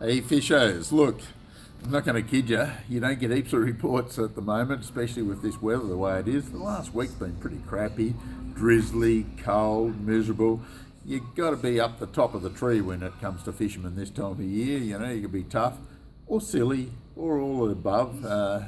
Hey fishers, look, I'm not going to kid you, you don't get heaps of reports at the moment, especially with this weather the way it is. The last week's been pretty crappy, drizzly, cold, miserable. You've got to be up the top of the tree when it comes to fishermen this time of year. You know, you can be tough or silly or all of the above,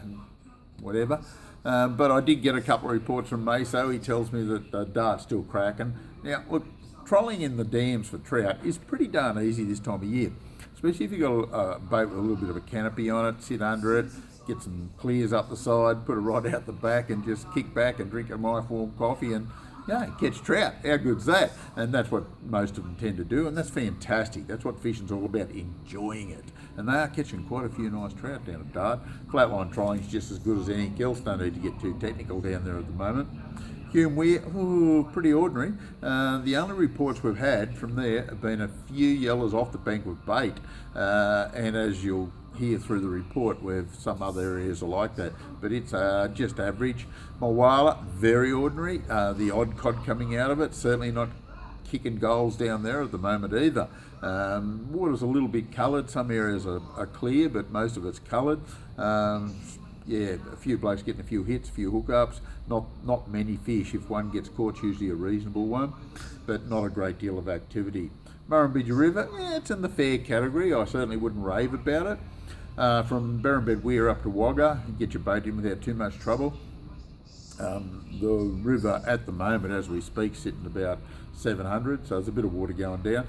whatever. But I did get a couple of reports from Meso. He tells me that dart's still cracking. Now, look, trolling in the dams for trout is pretty darn easy this time of year, especially if you've got a boat with a little bit of a canopy on it, sit under it, get some clears up the side, put a rod out the back and just kick back and drink a nice warm coffee and catch trout. How good's that? And that's what most of them tend to do, and that's fantastic. That's what fishing's all about, enjoying it. And they are catching quite a few nice trout down at Dart. Flatline trolling's just as good as anything else. Don't need to get too technical down there at the moment. Hume Weir, pretty ordinary. The only reports we've had from there have been a few yellers off the bank with bait, and as you'll hear through the report, with some other areas are like that, but it's just average. Mulwala, very ordinary. The odd cod coming out of it, certainly not kicking goals down there at the moment either. Water's a little bit coloured. Some areas are clear, but most of it's coloured. A few blokes getting a few hits, a few hookups, not many fish. If one gets caught, it's usually a reasonable one, but not a great deal of activity. Murrumbidgee River, it's in the fair category. I certainly wouldn't rave about it. From Berrumbed Weir up to Wagga, you get your boat in without too much trouble. The river at the moment, as we speak, sitting about 700, so there's a bit of water going down,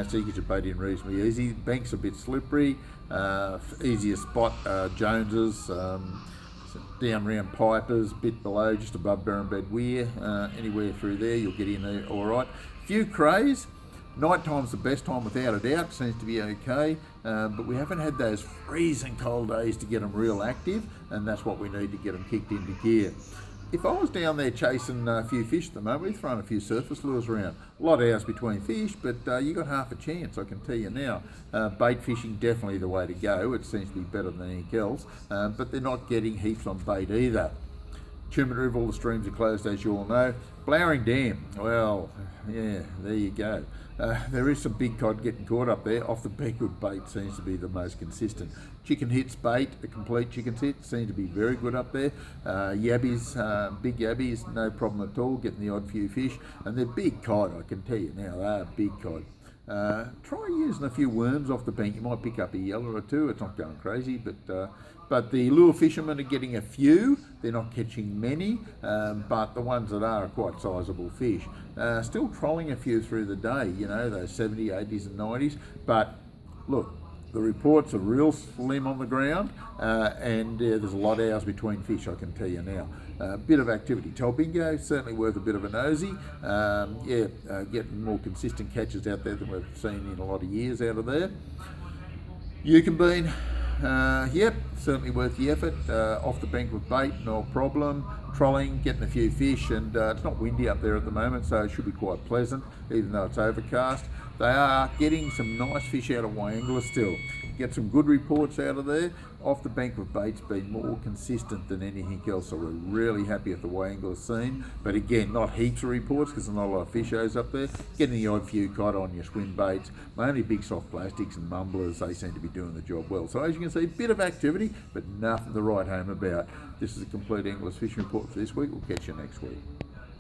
so you get your boat in reasonably easy. Bank's a bit slippery, easiest spot, Jones's, down round Pipers, bit below, just above Berrumbed Weir, anywhere through there you'll get in there all right. Few crays. Night time's the best time without a doubt, seems to be okay, but we haven't had those freezing cold days to get them real active, and that's what we need to get them kicked into gear. If I was down there chasing a few fish at the moment, we'd thrown a few surface lures around. A lot of hours between fish, but you got half a chance, I can tell you now. Bait fishing, definitely the way to go. It seems to be better than anything else, but they're not getting heaps on bait either. Tumut River, all the streams are closed, as you all know. Blowering Dam, well, yeah, there you go. There is some big cod getting caught up there. Off the bank with bait seems to be the most consistent. Chicken hits bait, the complete chicken hits seem to be very good up there. Yabbies, big yabbies, no problem at all, getting the odd few fish. And they're big cod, I can tell you now, they are big cod. Try using a few worms off the bank. You might pick up a yeller or two. It's not going crazy, but the lure fishermen are getting a few. They're not catching many, but the ones that are quite sizable fish. Still trolling a few through the day, you know, those 70s, 80s and 90s. But look, the reports are real slim on the ground, and there's a lot of hours between fish, I can tell you now. Bit of activity. Tolbingo, certainly worth a bit of a nosy. Getting more consistent catches out there than we've seen in a lot of years out of there. Eukenbean, certainly worth the effort. Off the bank with bait, no problem. Trolling, getting a few fish, and it's not windy up there at the moment, so it should be quite pleasant, even though it's overcast. They are getting some nice fish out of Wangler still. Get some good reports out of there. Off the bank with bait's been more consistent than anything else, so we're really happy at the Wangler scene. But again, not heaps of reports because there's not a lot of fishers up there. Getting the odd few cod on your swim baits, mainly big soft plastics and mumblers, they seem to be doing the job well. So as you can see, a bit of activity, but nothing to write home about. This is a Compleat Angler Fishing Report for this week. We'll catch you next week.